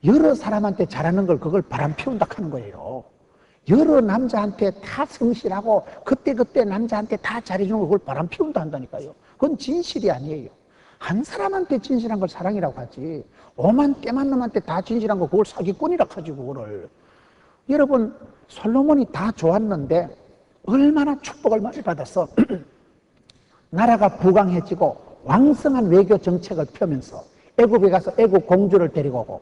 여러 사람한테 잘하는 걸 그걸 바람 피운다 하는 거예요. 여러 남자한테 다 성실하고 그때그때 남자한테 다 잘해주는 걸 그걸 바람 피운다 한다니까요. 그건 진실이 아니에요. 한 사람한테 진실한 걸 사랑이라고 하지, 오만 때만 놈한테 다 진실한 거 그걸 사기꾼이라고 하지. 그거를 여러분, 솔로몬이 다 좋았는데 얼마나 축복을 많이 받았어. 나라가 부강해지고 왕성한 외교 정책을 펴면서 애굽에 가서 애굽 공주를 데리고 오고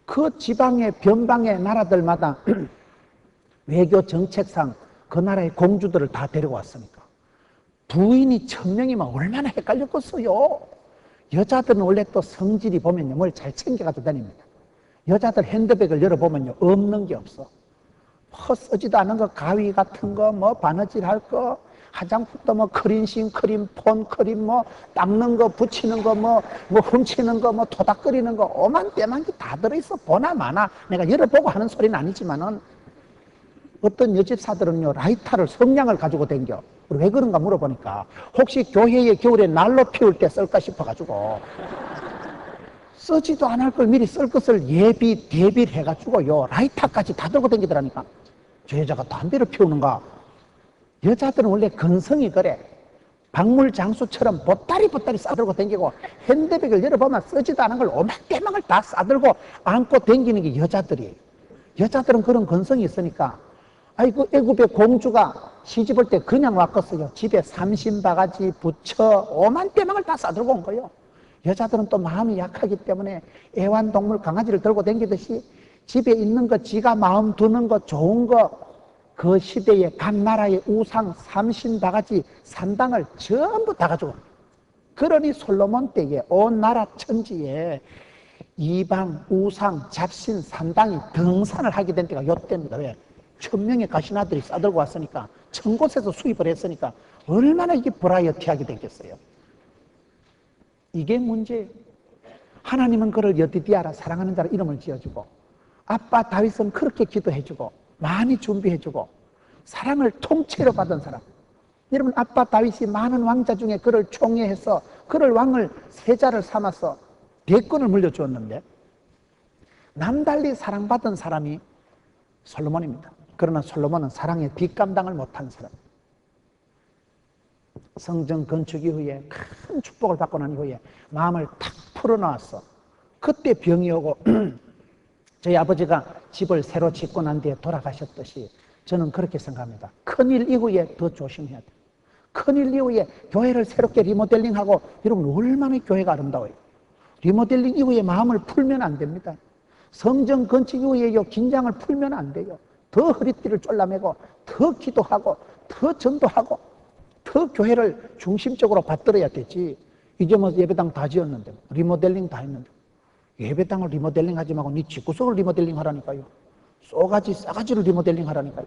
그 지방의 변방의 나라들마다 외교 정책상 그 나라의 공주들을 다 데리고 왔으니까 부인이 1000명이면 얼마나 헷갈렸겠어요. 여자들은 원래 또 성질이 보면요, 뭘 잘 챙겨가지고 다닙니다. 여자들 핸드백을 열어보면요, 없는 게 없어. 뭐 쓰지도 않은 거, 가위 같은 거, 뭐 바느질 할 거, 화장품도 뭐 크림신, 크림, 폰, 크림, 뭐 닦는 거, 붙이는 거, 뭐 훔치는 거, 뭐 토닥거리는 거, 오만 때만 다 들어있어. 보나 마나. 내가 열어보고 하는 소리는 아니지만은 어떤 여집사들은요, 라이터를 성냥을 가지고 댕겨. 왜 그런가 물어보니까 혹시 교회에 겨울에 난로 피울 때 쓸까 싶어가지고 쓰지도 않을 걸 미리 쓸 것을 대비를 해가지고요, 라이터까지 다 들고 댕기더라니까. 저 여자가 담배를 피우는가? 여자들은 원래 근성이 그래. 박물장수처럼 보따리 싸들고 댕기고 핸드백을 열어보면 쓰지도 않은 걸 오만대망을 다 싸들고 안고 댕기는 게 여자들이에요. 여자들은 그런 근성이 있으니까. 아이고, 애굽의 공주가 시집 올 때 그냥 왔겠어요. 집에 삼신바가지, 부처, 오만대망을 다 싸들고 온 거예요. 여자들은 또 마음이 약하기 때문에 애완동물 강아지를 들고 다니듯이 집에 있는 거, 지가 마음 두는 거, 좋은 거, 그 시대의 각 나라의 우상, 삼신바가지, 산당을 전부 다 가지고. 그러니 솔로몬 때에 온 나라 천지에 이방, 우상, 잡신, 산당이 등산을 하게 된 때가 요때입니다. 왜? 1000명의 가시나들이 싸들고 왔으니까, 1000곳에서 수입을 했으니까 얼마나 이게 버라이어티하게 됐겠어요. 이게 문제예요. 하나님은 그를 여디디아라, 사랑하는 자라 이름을 지어주고, 아빠 다윗은 그렇게 기도해주고 많이 준비해주고 사랑을 통째로 받은 사람. 여러분, 아빠 다윗이 많은 왕자 중에 그를 총애해서 그를 왕을 세자를 삼아서 대권을 물려주었는데 남달리 사랑받은 사람이 솔로몬입니다. 그러나 솔로몬은 사랑의 뒷감당을 못한 사람. 성전 건축 이후에 큰 축복을 받고 난 이후에 마음을 탁 풀어놓았어. 그때 병이 오고 저희 아버지가 집을 새로 짓고 난 뒤에 돌아가셨듯이 저는 그렇게 생각합니다. 큰일 이후에 더 조심해야 돼요. 큰일 이후에 교회를 새롭게 리모델링하고, 여러분 얼마나 교회가 아름다워요. 리모델링 이후에 마음을 풀면 안 됩니다. 성전 건축 이후에 긴장을 풀면 안 돼요. 더 허리띠를 졸라매고 더 기도하고 더 전도하고 더 교회를 중심적으로 받들어야 되지. 이제 뭐 예배당 다 지었는데, 리모델링 다 했는데 예배당을 리모델링 하지 말고 네 집구석을 리모델링 하라니까요. 싸가지를 리모델링 하라니까요.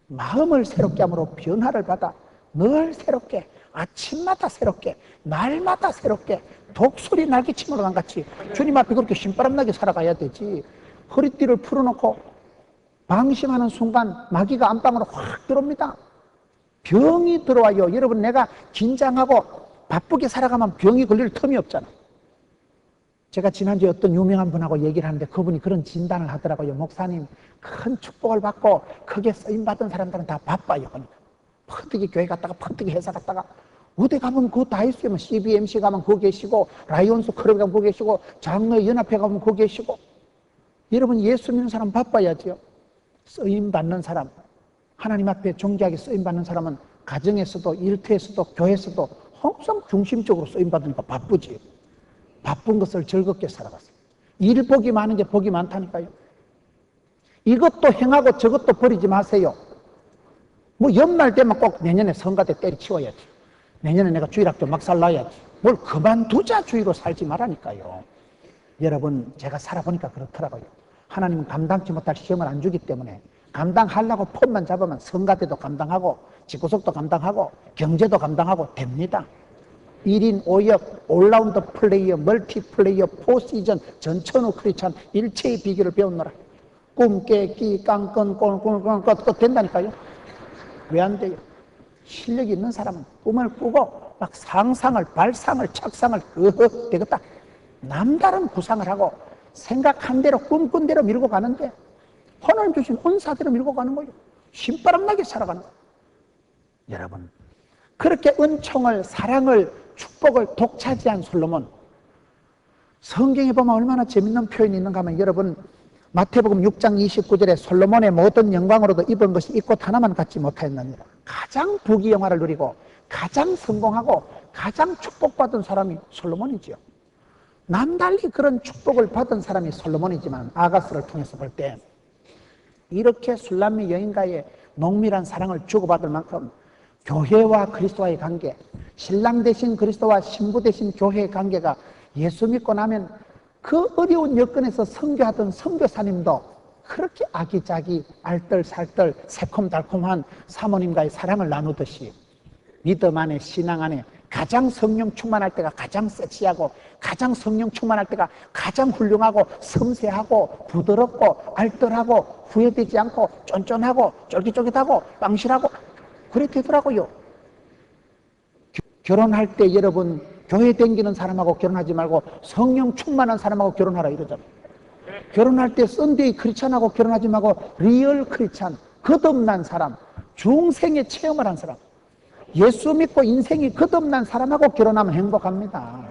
마음을 새롭게 함으로 변화를 받아 늘 새롭게, 아침마다 새롭게, 날마다 새롭게 독수리 날개침으로 난 같이 주님 앞에 그렇게 신바람나게 살아가야 되지. 허리띠를 풀어놓고 방심하는 순간 마귀가 안방으로 확 들어옵니다. 병이 들어와요. 여러분, 내가 긴장하고 바쁘게 살아가면 병이 걸릴 틈이 없잖아. 제가 지난주에 어떤 유명한 분하고 얘기를 하는데 그분이 그런 진단을 하더라고요. 목사님, 큰 축복을 받고 크게 쓰임받은 사람들은 다 바빠요. 퍼뜩이 교회 갔다가 퍼뜩이 회사 갔다가 어디 가면 그거 다 있어요. 뭐 CBMC 가면 거기 계시고, 라이온스 클럽 가면 거기 계시고, 장로의 연합회 가면 거기 계시고. 여러분, 예수 믿는 사람 바빠야지요. 쓰임받는 사람, 하나님 앞에 존귀하게 쓰임받는 사람은 가정에서도 일터에서도 교회에서도 항상 중심적으로 쓰임받으니까 바쁘지. 바쁜 것을 즐겁게 살아갔어요. 일 복이 많은 게 복이 많다니까요. 이것도 행하고 저것도 버리지 마세요. 뭐 연말 되면 꼭 내년에 성가대 때려치워야지. 내년에 내가 주일학교 막살 놔야지. 뭘 그만두자 주의로 살지 말라니까요. 여러분, 제가 살아보니까 그렇더라고요. 하나님은 감당치 못할 시험을 안 주기 때문에 감당하려고 폼만 잡으면 성가대도 감당하고 집구석도 감당하고 경제도 감당하고 됩니다. 1인 5역, 올라운드 플레이어, 멀티 플레이어, 포시전, 전천후 크리스찬 일체의 비결을 배웠노라. 꿈 깨기, 깡건, 꼴 된다니까요. 왜 안 돼요? 실력이 있는 사람은 꿈을 꾸고 막 상상을, 발상을, 착상을 되겠다. 남다른 구상을 하고 생각한 대로 꿈꾼 대로 밀고 가는데 하나님 주신 은사대로 밀고 가는 거예요. 신바람 나게 살아가는 거예요. 여러분, 그렇게 은총을, 사랑을, 축복을 독차지한 솔로몬, 성경에 보면 얼마나 재밌는 표현이 있는가 하면 여러분, 마태복음 6장 29절에 솔로몬의 모든 영광으로도 입은 것이 이 꽃 하나만 갖지 못하였느니라. 가장 부귀영화를 누리고 가장 성공하고 가장 축복받은 사람이 솔로몬이지요. 남달리 그런 축복을 받은 사람이 솔로몬이지만 아가스를 통해서 볼 때 이렇게 술람미 여인과의 농밀한 사랑을 주고받을 만큼 교회와 그리스도와의 관계, 신랑 대신 그리스도와 신부 대신 교회의 관계가 예수 믿고 나면 그 어려운 여건에서 선교하던 선교사님도 그렇게 아기자기 알뜰살뜰 새콤달콤한 사모님과의 사랑을 나누듯이 믿음 안에 신앙 안에 가장 성령 충만할 때가 가장 섹시하고 가장 성령 충만할 때가 가장 훌륭하고 섬세하고 부드럽고 알뜰하고 후회되지 않고 쫀쫀하고 쫄깃쫄깃하고 빵실하고 그래 되더라고요. 결혼할 때 여러분 교회 다니는 사람하고 결혼하지 말고 성령 충만한 사람하고 결혼하라 이러잖아요. 결혼할 때 썬데이 크리스찬하고 결혼하지 말고 리얼 크리스찬, 거듭난 사람, 중생의 체험을 한 사람, 예수 믿고 인생이 거듭난 사람하고 결혼하면 행복합니다.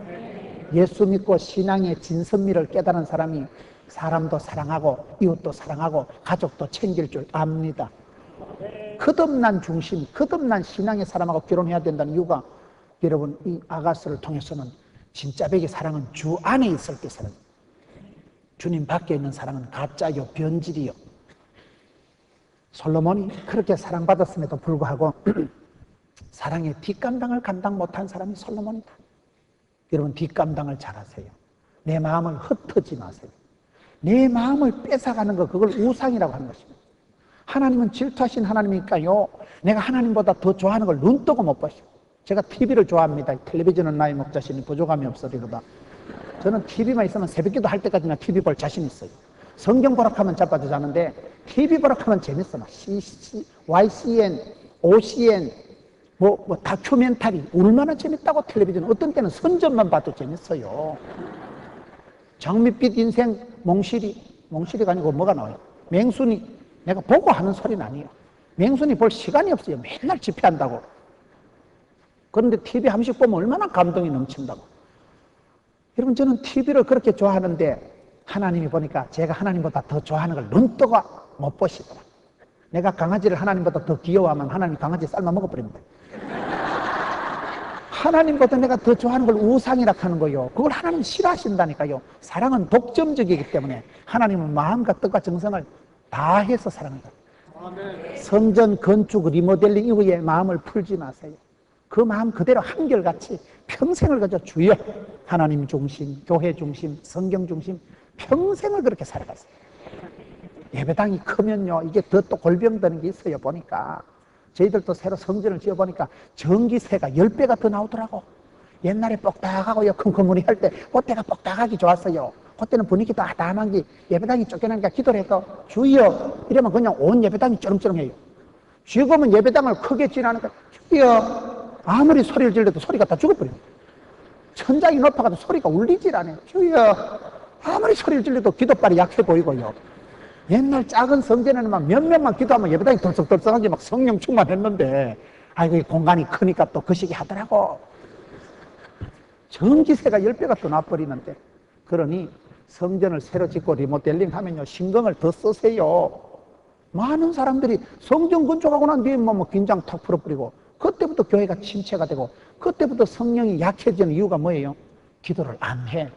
예수 믿고 신앙의 진선미를 깨달은 사람이 사람도 사랑하고 이웃도 사랑하고 가족도 챙길 줄 압니다. 거듭난 중심, 거듭난 신앙의 사람하고 결혼해야 된다는 이유가 여러분 이 아가스를 통해서는 진짜 백의 사랑은 주 안에 있을 때 사랑, 주님 밖에 있는 사랑은 가짜요 변질이요. 솔로몬이 그렇게 사랑받았음에도 불구하고 사랑의 뒷감당을 감당 못한 사람이 솔로몬이다. 여러분 뒷감당을 잘하세요. 내 마음을 흩어지 마세요. 내 마음을 뺏어가는 거 그걸 우상이라고 하는 것입니다. 하나님은 질투하신 하나님이니까요. 내가 하나님보다 더 좋아하는 걸 눈뜨고 못 보시고. 제가 TV를 좋아합니다. 텔레비전은 나의 목자시니 부족함이 없으리로다. 저는 TV만 있으면 새벽기도 할 때까지나 TV 볼 자신 있어요. 성경 보락하면 자빠져 자는데 TV 보락하면 재밌어. 막 YCN, OCN, 뭐 다큐멘터리 얼마나 재밌다고 텔레비전. 어떤 때는 선전만 봐도 재밌어요. 장밋빛 인생 몽실이가 아니고 뭐가 나와요? 맹순이. 내가 보고 하는 소리는 아니에요. 맹순이 볼 시간이 없어요. 맨날 집회한다고. 그런데 TV 한 번씩 보면 얼마나 감동이 넘친다고. 여러분 저는 TV를 그렇게 좋아하는데 하나님이 보니까 제가 하나님보다 더 좋아하는 걸 눈뜨고 못 보시더라. 내가 강아지를 하나님보다 더 귀여워하면 하나님이 강아지 삶아 먹어버립니다. 하나님보다 내가 더 좋아하는 걸 우상이라 하는 거예요. 그걸 하나님 싫어하신다니까요. 사랑은 독점적이기 때문에 하나님은 마음과 뜻과 정성을 다해서 사랑한다. 성전 건축 리모델링 이후에 마음을 풀지 마세요. 그 마음 그대로 한결같이 평생을 가져 주여 하나님 중심, 교회 중심, 성경 중심 평생을 그렇게 살아가세요. 예배당이 크면요 이게 더 또 골병드는 게 있어요. 보니까 저희들도 새로 성전을 지어보니까 전기세가 10배가 더 나오더라고. 옛날에 뻑딱하고요 컴컴무니 할 때 그때가 뻑딱하기 좋았어요. 그때는 분위기도 아담한 게 예배당이 쫓겨나니까 기도를 해서 주여 이러면 그냥 온 예배당이 쩌렁쩌렁해요. 지금은 예배당을 크게 지나니까 주여 아무리 소리를 질러도 소리가 다 죽어버려요. 천장이 높아가도 소리가 울리질 않아요. 주여 아무리 소리를 질러도 기도발이 약해 보이고요. 옛날 작은 성전에는 막 몇 명만 기도하면 예배당이 덜썩덜썩하게 막 성령 충만했는데 아이고 이 공간이 크니까 또 그 시기 하더라고. 전기세가 10배가 더 나버리는데 그러니 성전을 새로 짓고 리모델링 하면요 신경을 더 쓰세요. 많은 사람들이 성전 건축하고 난 뒤에 뭐 긴장 탁 풀어버리고 그때부터 교회가 침체가 되고 그때부터 성령이 약해지는 이유가 뭐예요? 기도를 안 해.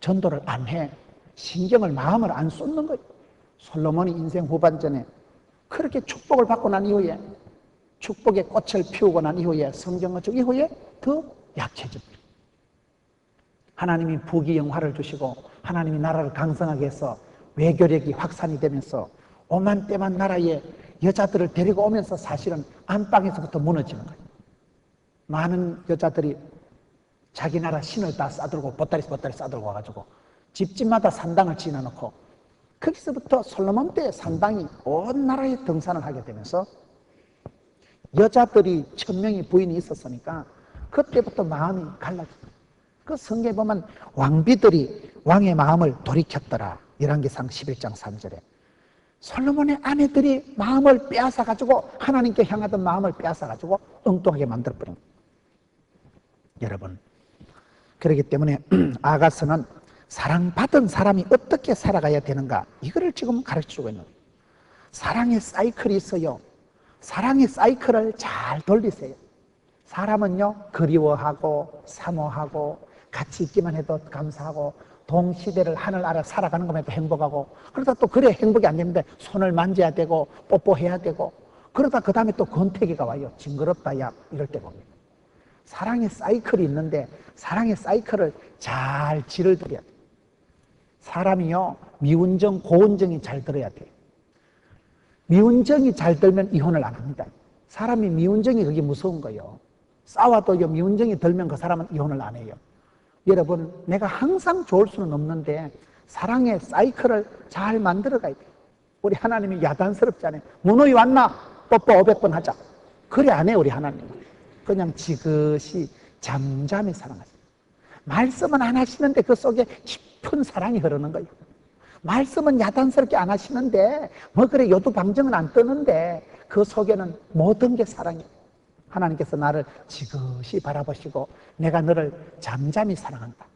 전도를 안 해. 신경을 마음을 안 쏟는 거예요. 솔로몬이 인생 후반전에 그렇게 축복을 받고 난 이후에 축복의 꽃을 피우고 난 이후에 성경 건축 이후에 더 약해집니다. 하나님이 부귀영화를 주시고 하나님이 나라를 강성하게 해서 외교력이 확산이 되면서 오만 때만 나라에 여자들을 데리고 오면서 사실은 안방에서부터 무너지는 거예요. 많은 여자들이 자기 나라 신을 다 싸들고 보따리 싸들고 와가지고 집집마다 산당을 지어놓고 거기서부터 솔로몬 때 산당이 온 나라에 등산을 하게 되면서 여자들이 1000명의 부인이 있었으니까 그때부터 마음이 갈라졌어요. 그 성경에 보면 왕비들이 왕의 마음을 돌이켰더라. 열왕기상 11장 3절에. 솔로몬의 아내들이 마음을 빼앗아가지고 하나님께 향하던 마음을 빼앗아가지고 엉뚱하게 만들어버린 거예요. 여러분, 그렇기 때문에 아가서는 사랑받은 사람이 어떻게 살아가야 되는가, 이거를 지금 가르치고 있는 거예요. 사랑의 사이클이 있어요. 사랑의 사이클을 잘 돌리세요. 사람은요, 그리워하고 사모하고 같이 있기만 해도 감사하고 동시대를 하늘 아래 살아가는 것만 해도 행복하고, 그러다 또 그래 행복이 안 되는데 손을 만져야 되고 뽀뽀해야 되고, 그러다 그 다음에 또 권태기가 와요. 징그럽다 야, 이럴 때 봅니다. 사랑의 사이클이 있는데 사랑의 사이클을 잘 질을 들여야 돼요. 사람이요, 미운정 고운정이 잘 들어야 돼요. 미운정이 잘 들면 이혼을 안 합니다. 사람이 미운정이 그게 무서운 거예요. 싸워도요, 미운정이 들면 그 사람은 이혼을 안 해요. 여러분, 내가 항상 좋을 수는 없는데 사랑의 사이클을 잘 만들어 가야 돼요. 우리 하나님이 야단스럽지 않아요. 문호이 왔나? 뽀뽀 500번 하자. 그래 안 해요, 우리 하나님은. 그냥 지그시 잠잠히 사랑하세요. 말씀은 안 하시는데 그 속에 깊은 사랑이 흐르는 거예요. 말씀은 야단스럽게 안 하시는데 뭐 그래 요두방정은 안 뜨는데 그 속에는 모든 게 사랑이에요. 하나님께서 나를 지그시 바라보시고 내가 너를 잠잠히 사랑한다.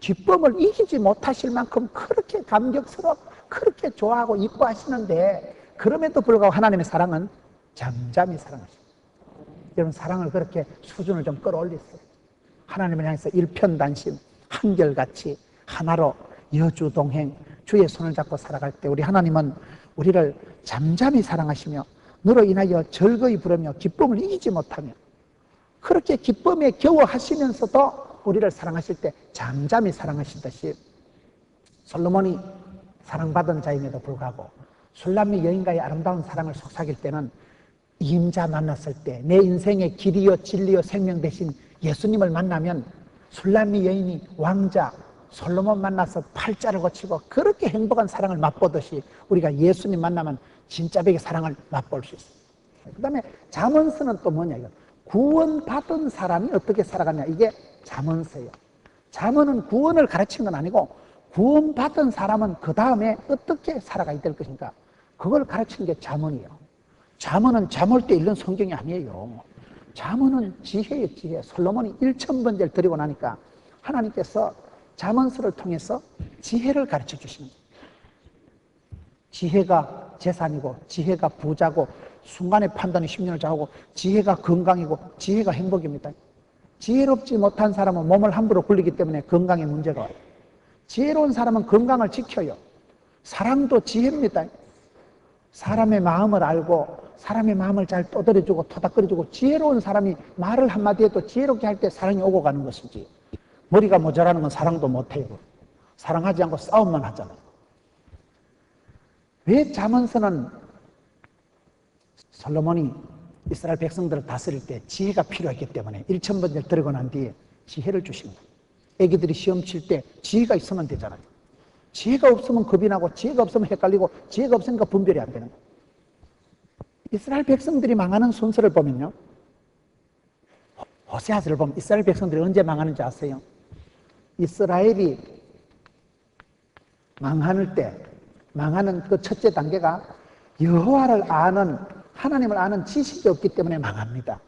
기쁨을 이기지 못하실 만큼 그렇게 감격스럽고 그렇게 좋아하고 이뻐하시는데, 그럼에도 불구하고 하나님의 사랑은 잠잠히 사랑하십니다. 여러분, 사랑을 그렇게 수준을 좀 끌어올리세요. 하나님을 향해서 일편단심, 한결같이 하나로 여주동행, 주의 손을 잡고 살아갈 때 우리 하나님은 우리를 잠잠히 사랑하시며 너로 인하여 즐거이 부르며 기쁨을 이기지 못하며, 그렇게 기쁨에 겨워하시면서도 우리를 사랑하실 때 잠잠히 사랑하시듯이 솔로몬이 사랑받은 자임에도 불구하고 술람미 여인과의 아름다운 사랑을 속삭일 때는 임자 만났을 때 내 인생의 길이요 진리요 생명 대신 예수님을 만나면 술람미 여인이 왕자 솔로몬 만나서 팔자를 고치고 그렇게 행복한 사랑을 맛보듯이 우리가 예수님 만나면 진짜 백의 사랑을 맛볼 수 있어요. 그 다음에 잠언서는 또 뭐냐, 이거 구원받은 사람이 어떻게 살아가냐, 이게 잠언서예요. 잠언은 구원을 가르치는 건 아니고 구원받은 사람은 그 다음에 어떻게 살아가야 될 것인가, 그걸 가르치는 게 잠언이에요. 잠언은 잠올 때 읽는 성경이 아니에요. 잠언은 지혜예요, 지혜. 솔로몬이 1000번째를 드리고 나니까 하나님께서 잠언서를 통해서 지혜를 가르쳐 주시는 거예요. 지혜가 재산이고 지혜가 부자고 순간의 판단이 심령을 좌우고 지혜가 건강이고 지혜가 행복입니다. 지혜롭지 못한 사람은 몸을 함부로 굴리기 때문에 건강에 문제가 와요. 지혜로운 사람은 건강을 지켜요. 사랑도 지혜입니다. 사람의 마음을 알고 사람의 마음을 잘 떠들어주고 토닥거려주고, 지혜로운 사람이 말을 한마디 해도 지혜롭게 할 때 사랑이 오고 가는 것이지, 머리가 모자라는 건 사랑도 못해요. 사랑하지 않고 싸움만 하잖아요. 왜 잠언서는 솔로몬이 이스라엘 백성들을 다스릴 때 지혜가 필요했기 때문에 1000번째를 들고 난 뒤에 지혜를 주십니다. 애기들이 시험 칠 때 지혜가 있으면 되잖아요. 지혜가 없으면 겁이 나고 지혜가 없으면 헷갈리고 지혜가 없으니까 분별이 안 되는 거예요. 이스라엘 백성들이 망하는 순서를 보면요, 호세아서를 보면 이스라엘 백성들이 언제 망하는지 아세요? 이스라엘이 망하는 때, 망하는 그 첫째 단계가 여호와를 아는, 하나님을 아는 지식이 없기 때문에 망합니다.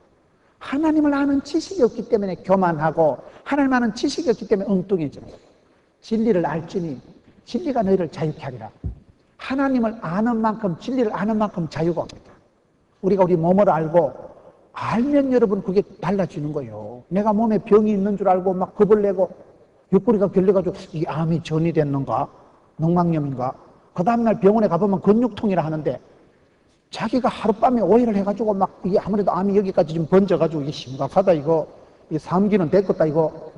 하나님을 아는 지식이 없기 때문에 교만하고 하나님 아는 지식이 없기 때문에 엉뚱해집니다. 진리를 알지니 진리가 너희를 자유케 하리라. 하나님을 아는 만큼, 진리를 아는 만큼 자유가 옵니다. 우리가 우리 몸을 알면 여러분 그게 달라지는 거예요. 내가 몸에 병이 있는 줄 알고 막 겁을 내고 옆구리가 결려가지고 이 암이 전이 됐는가, 농막염인가, 그 다음날 병원에 가보면 근육통이라 하는데 자기가 하룻밤에 오해를 해가지고 막 이게 아무래도 암이 여기까지 좀 번져가지고 이게 심각하다, 이거 이 삼기는 됐겠다, 이거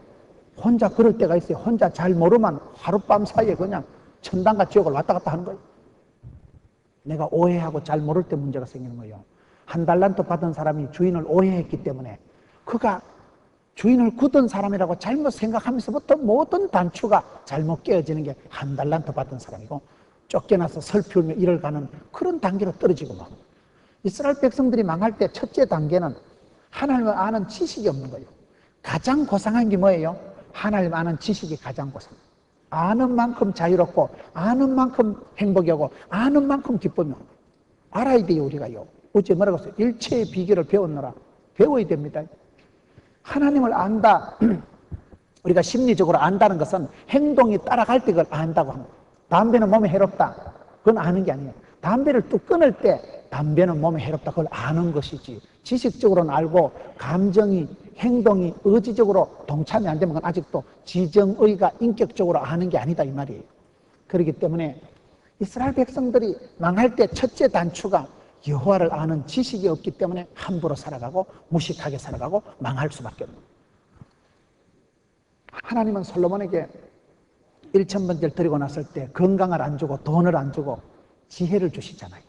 혼자 그럴 때가 있어요. 혼자 잘 모르면 하룻밤 사이에 그냥 천당과 지옥을 왔다 갔다 하는 거예요. 내가 오해하고 잘 모를 때 문제가 생기는 거예요. 한 달란트 받은 사람이 주인을 오해했기 때문에 그가 주인을 굳은 사람이라고 잘못 생각하면서부터 모든 단추가 잘못 깨어지는 게 한 달란트 받은 사람이고, 쫓겨나서 슬피우며 일을 가는 그런 단계로 떨어지고 막. 이스라엘 백성들이 망할 때 첫째 단계는 하나님을 아는 지식이 없는 거예요. 가장 고상한 게 뭐예요? 하나님 아는 지식이 가장 고맙습니다. 아는 만큼 자유롭고 아는 만큼 행복이 오고 아는 만큼 기쁨이 오고 알아야 돼요. 우리가요. 어제 뭐라고 했어요? 일체의 비결을 배웠노라. 배워야 됩니다. 하나님을 안다. 우리가 심리적으로 안다는 것은 행동이 따라갈 때 그걸 안다고 합니다. 담배는 몸에 해롭다. 그건 아는 게 아니에요. 담배를 뚝 끊을 때 담배는 몸에 해롭다. 그걸 아는 것이지. 지식적으로는 알고 감정이, 행동이, 의지적으로 동참이 안 되면 그건 아직도 지정의가 인격적으로 아는 게 아니다 이 말이에요. 그렇기 때문에 이스라엘 백성들이 망할 때 첫째 단추가 여호와를 아는 지식이 없기 때문에 함부로 살아가고 무식하게 살아가고 망할 수밖에 없는 거예요. 하나님은 솔로몬에게 1,000번째를 드리고 났을 때 건강을 안 주고 돈을 안 주고 지혜를 주시잖아요.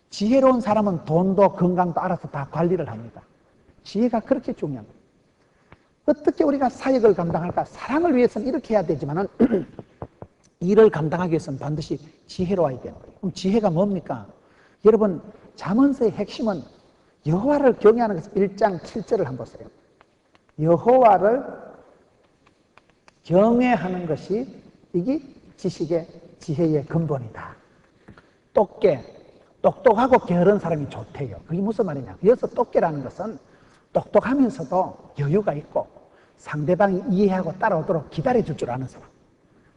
지혜로운 사람은 돈도 건강도 알아서 다 관리를 합니다. 지혜가 그렇게 중요한 거예요. 어떻게 우리가 사역을 감당할까? 사랑을 위해서는 이렇게 해야 되지만 일을 감당하기 위해서는 반드시 지혜로워야 되는 거예요. 그럼 지혜가 뭡니까? 여러분 잠언서의 핵심은 여호와를 경외하는 것을 1장 7절을 한번 보세요. 여호와를 경외하는 것이 이게 지식의 지혜의 근본이다. 똑똑하고 게으른 사람이 좋대요. 그게 무슨 말이냐? 여기서 똑개라는 것은 똑똑하면서도 여유가 있고 상대방이 이해하고 따라오도록 기다려줄 줄 아는 사람,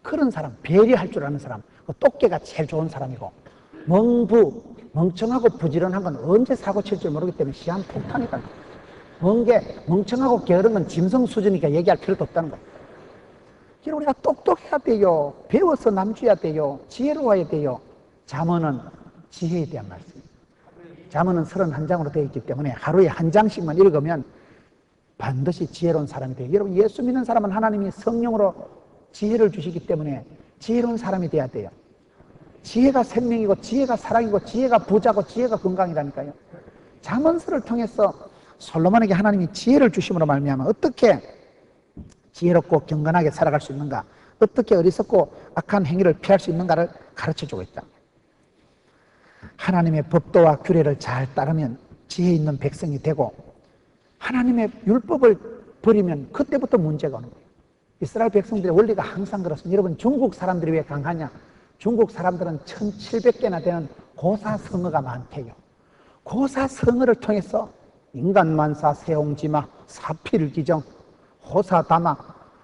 그런 사람, 배려할 줄 아는 사람, 똑개가 제일 좋은 사람이고, 멍청하고 부지런한 건 언제 사고 칠 줄 모르기 때문에 시한 폭탄이다. 멍청하고 게으른 건 짐승 수준이니까 얘기할 필요도 없다는 거예요. 우리가 똑똑해야 돼요. 배워서 남줘야 돼요. 지혜로워야 돼요. 잠언은 지혜에 대한 말씀입니다. 잠언은 31장으로 되어 있기 때문에 하루에 한 장씩만 읽으면 반드시 지혜로운 사람이 돼요. 여러분 예수 믿는 사람은 하나님이 성령으로 지혜를 주시기 때문에 지혜로운 사람이 돼야 돼요. 지혜가 생명이고 지혜가 사랑이고 지혜가 부자고 지혜가 건강이라니까요. 잠언서를 통해서 솔로몬에게 하나님이 지혜를 주심으로 말미암아 어떻게 지혜롭고 경건하게 살아갈 수 있는가, 어떻게 어리석고 악한 행위를 피할 수 있는가를 가르쳐주고 있다. 하나님의 법도와 규례를 잘 따르면 지혜 있는 백성이 되고 하나님의 율법을 버리면 그때부터 문제가 오는 거예요. 이스라엘 백성들의 원리가 항상 그렇습니다. 여러분 중국 사람들이 왜 강하냐? 중국 사람들은 1700개나 되는 고사성어가 많대요. 고사성어를 통해서 인간만사, 세옹지마, 사필기정, 호사다마,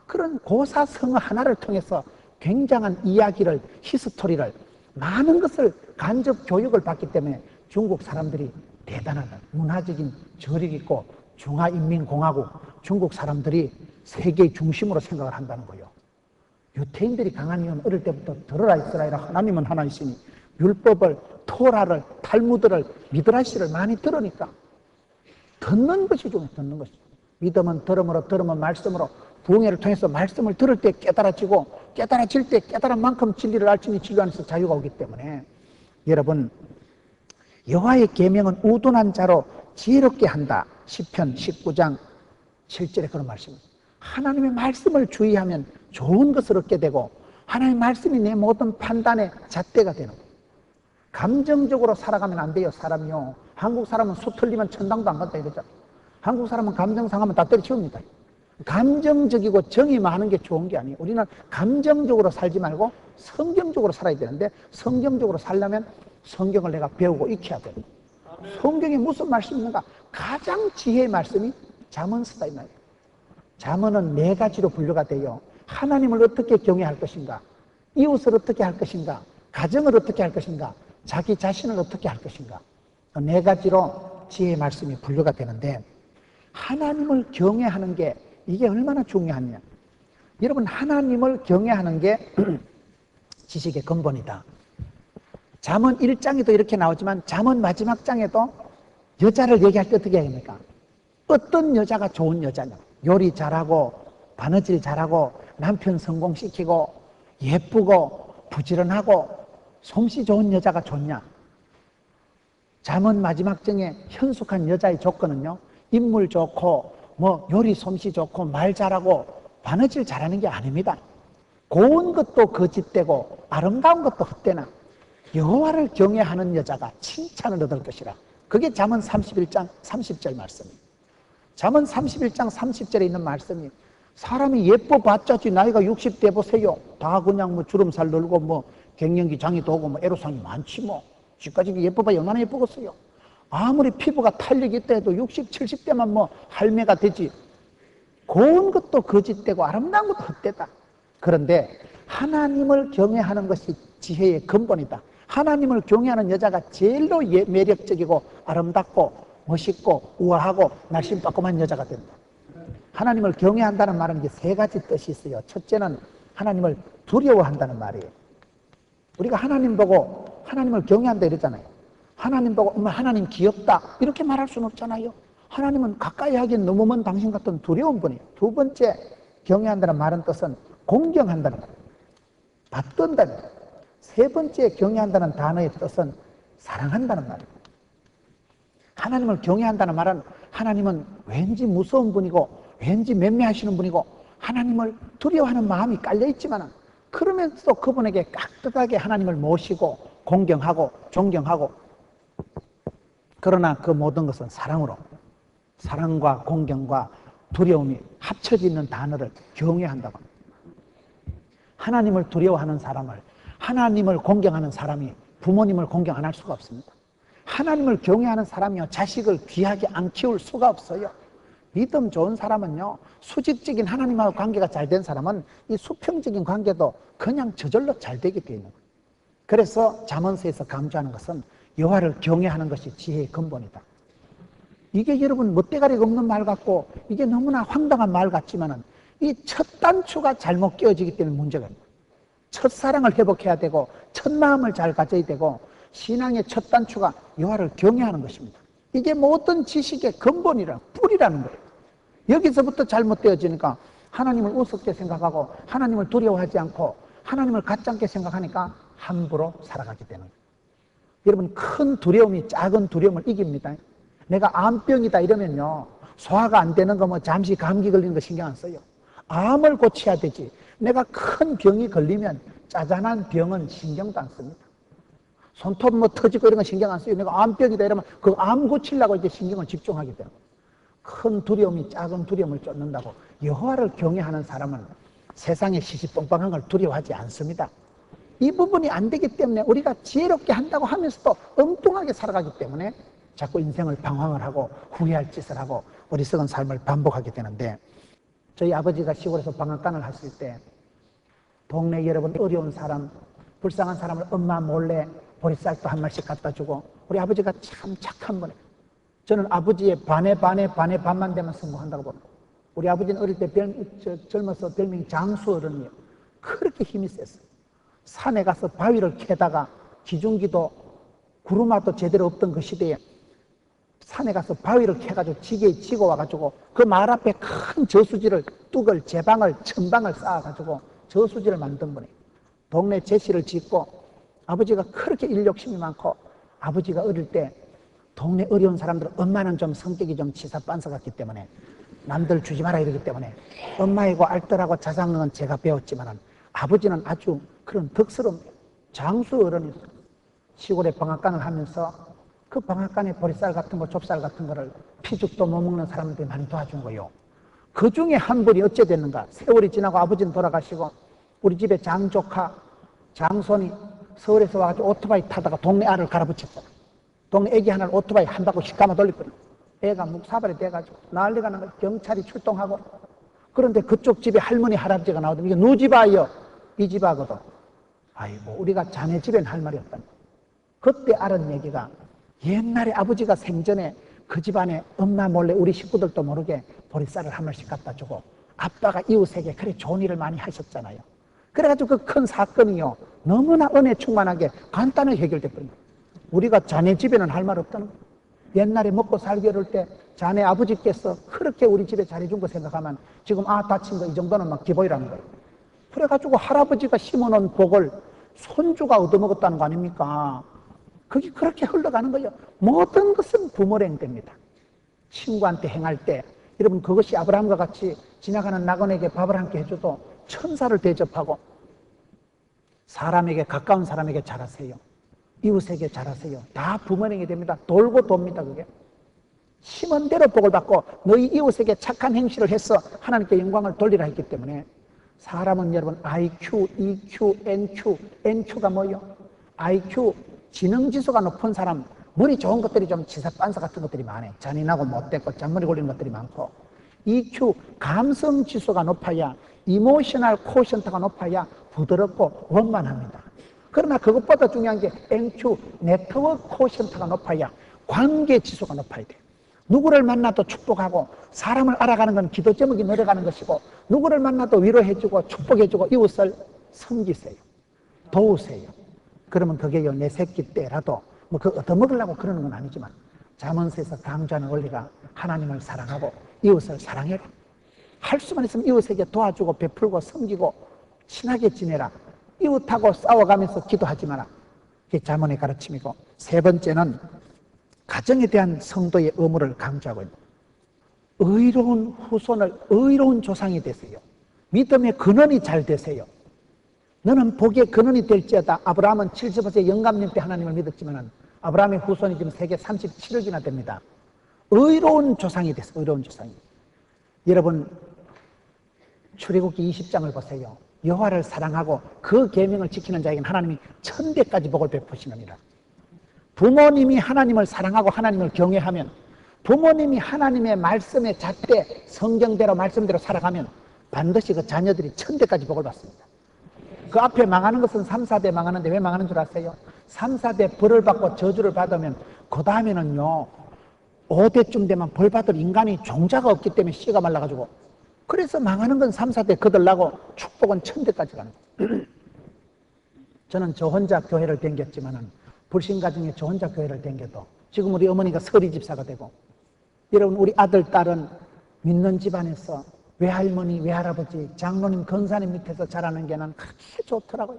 그런 고사성어 하나를 통해서 굉장한 이야기를, 히스토리를, 많은 것을 간접 교육을 받기 때문에 중국 사람들이 대단하다. 문화적인 저력이 있고 중화인민공화국, 중국 사람들이 세계의 중심으로 생각을 한다는 거예요. 유태인들이 강한 이유는 어릴 때부터 들어라 이스라엘아, 하나님은 하나 있으니 율법을, 토라를, 탈무드를, 미드라시를 많이 들으니까 듣는 것이 중요해요. 듣는 것이. 믿음은 들음으로, 들음은 말씀으로, 부흥회를 통해서 말씀을 들을 때 깨달아지고 깨달아질 때 깨달은 만큼 진리를 알지니 진리 안에서 자유가 오기 때문에 여러분 여호와의 계명은 우둔한 자로 지혜롭게 한다. 시편 19장 7절에 그런 말씀입니다. 하나님의 말씀을 주의하면 좋은 것을 얻게 되고 하나님의 말씀이 내 모든 판단의 잣대가 되는 거예요. 감정적으로 살아가면 안 돼요. 사람이요. 한국 사람은 수 틀리면 천당도 안 간다 이러죠. 한국 사람은 감정 상하면 다 때려치웁니다. 감정적이고 정이 많은 게 좋은 게 아니에요. 우리는 감정적으로 살지 말고 성경적으로 살아야 되는데 성경적으로 살려면 성경을 내가 배우고 익혀야 돼요. 성경에 무슨 말씀이 있는가? 가장 지혜의 말씀이 잠언서다 이 말이에요. 잠언은 4가지로 분류가 돼요. 하나님을 어떻게 경외할 것인가, 이웃을 어떻게 할 것인가, 가정을 어떻게 할 것인가, 자기 자신을 어떻게 할 것인가, 4가지로 지혜의 말씀이 분류가 되는데 하나님을 경외하는 게 이게 얼마나 중요하냐. 여러분 하나님을 경외하는 게 지식의 근본이다. 잠언 1장에도 이렇게 나오지만 잠언 마지막 장에도 여자를 얘기할 때 어떻게 해야 됩니까? 어떤 여자가 좋은 여자냐. 요리 잘하고 바느질 잘하고 남편 성공시키고 예쁘고 부지런하고 솜씨 좋은 여자가 좋냐. 잠언 마지막 장에 현숙한 여자의 조건은요, 인물 좋고 요리 솜씨 좋고 말 잘하고 바느질 잘하는 게 아닙니다. 고운 것도 거짓되고 아름다운 것도 헛되나 여호와를 경외하는 여자가 칭찬을 얻을 것이라. 그게 잠언 31장 30절 말씀입니다. 잠언 31장 30절에 있는 말씀이 사람이 예뻐봤자지 나이가 60대 보세요. 다 그냥 뭐 주름살 늘고 뭐 갱년기 장이 도고 뭐 애로사항이 많지 뭐. 지금까지 예뻐봐야 얼마나 예쁘겠어요. 아무리 피부가 탄력이 있다 해도 60, 70대만 뭐 할매가 되지. 고운 것도 거짓되고 아름다운 것도 헛되다. 그런데 하나님을 경외하는 것이 지혜의 근본이다. 하나님을 경외하는 여자가 제일로 매력적이고 아름답고 멋있고 우아하고 날씬빠끔한 여자가 된다. 하나님을 경외한다는 말은 이제 세 가지 뜻이 있어요. 첫째는 하나님을 두려워한다는 말이에요. 우리가 하나님 보고 하나님을 경외한다 이러잖아요. 하나님 보고 엄마 하나님 귀엽다 이렇게 말할 수는 없잖아요. 하나님은 가까이 하기엔 너무 먼 당신 같은 두려운 분이에요. 두 번째 경외한다는 말은 뜻은 공경한다는 거예요. 받든다는 거예요. 세 번째 경외한다는 단어의 뜻은 사랑한다는 말이에요. 하나님을 경외한다는 말은 하나님은 왠지 무서운 분이고 왠지 맴매하시는 분이고 하나님을 두려워하는 마음이 깔려있지만 그러면서 그분에게 깍듯하게 하나님을 모시고 공경하고 존경하고 그러나 그 모든 것은 사랑으로 사랑과 공경과 두려움이 합쳐져 있는 단어를 경외한다고 합니다. 하나님을 두려워하는 사람을 하나님을 공경하는 사람이 부모님을 공경 안 할 수가 없습니다. 하나님을 경외하는 사람이요 자식을 귀하게 안 키울 수가 없어요. 믿음 좋은 사람은요 수직적인 하나님하고 관계가 잘 된 사람은 이 수평적인 관계도 그냥 저절로 잘 되게 되어 있는 거예요. 그래서 잠언서에서 강조하는 것은 여호와를 경외하는 것이 지혜의 근본이다. 이게 여러분 멋대가리가 없는 말 같고 이게 너무나 황당한 말 같지만은 이 첫 단추가 잘못 끼워지기 때문에 문제가 있는 거예요. 첫사랑을 회복해야 되고 첫 마음을 잘 가져야 되고 신앙의 첫 단추가 여호와를 경외하는 것입니다. 이게 모든 지식의 근본이라 뿌리라는 거예요. 여기서부터 잘못되어지니까 하나님을 우습게 생각하고 하나님을 두려워하지 않고 하나님을 가짜게 생각하니까 함부로 살아가게 되는 거예요. 여러분 큰 두려움이 작은 두려움을 이깁니다. 내가 암병이다 이러면요 소화가 안 되는 거 뭐 잠시 감기 걸리는 거 신경 안 써요. 암을 고쳐야 되지. 내가 큰 병이 걸리면 짜잔한 병은 신경도 안 씁니다. 손톱 뭐 터지고 이런 거 신경 안 써요. 내가 암병이다 이러면 그 암 고치려고 이제 신경을 집중하게 돼요. 큰 두려움이 작은 두려움을 쫓는다고. 여호와를 경외하는 사람은 세상의 시시뻥뻥한 걸 두려워하지 않습니다. 이 부분이 안 되기 때문에 우리가 지혜롭게 한다고 하면서도 엉뚱하게 살아가기 때문에 자꾸 인생을 방황을 하고 후회할 짓을 하고 어리석은 삶을 반복하게 되는데, 저희 아버지가 시골에서 방앗간을 하실 때 동네 여러분 어려운 사람, 불쌍한 사람을 엄마 몰래 보리쌀도 한 말씩 갖다 주고, 우리 아버지가 참 착한 분이에요. 저는 아버지의 반에 반만 되면 성공한다고 봅니다. 우리 아버지는 어릴 때 젊어서 별명이 장수 어른이에요. 그렇게 힘이 셌어요. 산에 가서 바위를 캐다가 기중기도 구루마도 제대로 없던 그 시대에 산에 가서 바위를 캐가지고 지게에 지고 와가지고 그 말 앞에 큰 저수지를 뚝을 제방을 천방을 쌓아가지고 저수지를 만든 분이에요. 동네 제시를 짓고, 아버지가 그렇게 일 욕심이 많고, 아버지가 어릴 때 동네 어려운 사람들, 엄마는 좀 성격이 좀 치사빤서 같기 때문에 남들 주지 마라 이러기 때문에 엄마이고 알뜰하고 자상은 제가 배웠지만 아버지는 아주 그런 덕스러운 장수 어른이었어요. 시골에 방앗간을 하면서 그 방앗간에 보리쌀 같은 거, 좁쌀 같은 거를 피죽도 못 먹는 사람들이 많이 도와준 거예요. 그 중에 한 분이 어째 됐는가? 세월이 지나고 아버지는 돌아가시고 우리 집에 장조카, 장손이 서울에서 와가지고 오토바이 타다가 동네 알을 갈아붙였어. 동네 애기 하나를 오토바이 한 바퀴씩 감아 돌렸거든. 애가 묵사발이 돼가지고 난리가 난 거야. 경찰이 출동하고. 그런데 그쪽 집에 할머니, 할아버지가 나오더니 이게 누 집 아이요? 이 집 아거든. 아이고, 우리가 자네 집엔 할 말이 없다. 그때 알은 얘기가, 옛날에 아버지가 생전에 그 집안에 엄마 몰래 우리 식구들도 모르게 보리쌀을 한 말씩 갖다 주고 아빠가 이웃에게 그래 좋은 일을 많이 하셨잖아요. 그래가지고 그 큰 사건이요 너무나 은혜 충만하게 간단하게 해결됐거든요. 우리가 자네 집에는 할 말 없다는 거예요. 옛날에 먹고 살기 어려울 때 자네 아버지께서 그렇게 우리 집에 잘해준 거 생각하면 지금 다친 거 이 정도는 막 기보이라는 거예요. 그래가지고 할아버지가 심어놓은 복을 손주가 얻어먹었다는 거 아닙니까? 그게 그렇게 흘러가는 거예요. 모든 것은 부모로 행됩니다. 친구한테 행할 때 여러분 그것이 아브라함과 같이 지나가는 낙원에게 밥을 함께 해줘도 천사를 대접하고, 사람에게 가까운 사람에게 잘하세요. 이웃에게 잘하세요. 다 부모에게 됩니다. 돌고 돕니다. 그게 심은 대로 복을 받고 너희 이웃에게 착한 행실을 해서 하나님께 영광을 돌리라 했기 때문에 사람은 여러분 IQ, EQ, NQ, NQ가 뭐예요? IQ, 지능지수가 높은 사람, 머리 좋은 것들이 좀 지사반사 같은 것들이 많아요. 잔인하고 못됐고 잔머리 걸리는 것들이 많고, EQ, 감성지수가 높아야, 이모셔널 코션트가 높아야 부드럽고 원만합니다. 그러나 그것보다 중요한 게 NQ, 네트워크 코션트가 높아야 관계지수가 높아야 돼요. 누구를 만나도 축복하고 사람을 알아가는 건 기도 제목이 늘어가는 것이고, 누구를 만나도 위로해주고 축복해주고 이웃을 섬기세요. 도우세요. 그러면 그게요, 내 새끼 때라도 뭐 그 얻어먹으려고 그러는 건 아니지만 잠언서에서 강조하는 원리가 하나님을 사랑하고 이웃을 사랑해라. 할 수만 있으면 이웃에게 도와주고 베풀고 섬기고 친하게 지내라. 이웃하고 싸워가면서 기도하지 마라. 그게 잠언의 가르침이고, 세 번째는 가정에 대한 성도의 의무를 강조하고 있는 의로운 후손을, 의로운 조상이 되세요. 믿음의 근원이 잘 되세요. 너는 복의 근원이 될지어다. 아브라함은 70세 영감년 때 하나님을 믿었지만 아브라함의 후손이 지금 세계 37억이나 됩니다. 의로운 조상이 됐어요. 의로운 조상이. 여러분 출애굽기 20장을 보세요. 여호와를 사랑하고 그 계명을 지키는 자에게는 하나님이 1000배까지 복을 베푸시느니라. 부모님이 하나님을 사랑하고 하나님을 경외하면, 부모님이 하나님의 말씀에 잣대 성경대로 말씀대로 살아가면 반드시 그 자녀들이 1000대까지 복을 받습니다. 그 앞에 망하는 것은 3, 4대 망하는데 왜 망하는 줄 아세요? 3, 4대 벌을 받고 저주를 받으면 그 다음에는요 5대쯤 되면 벌 받을 인간이 종자가 없기 때문에 씨가 말라가지고, 그래서 망하는 건 3, 4대 거들라고 축복은 1000대까지 가는 거예요. 저는 저 혼자 교회를 댕겼지만은 불신가정에 저 혼자 교회를 댕겨도 지금 우리 어머니가 서리집사가 되고, 여러분 우리 아들 딸은 믿는 집안에서 외할머니 외할아버지 장로님 권사님 밑에서 자라는 게 난 그렇게 좋더라고요.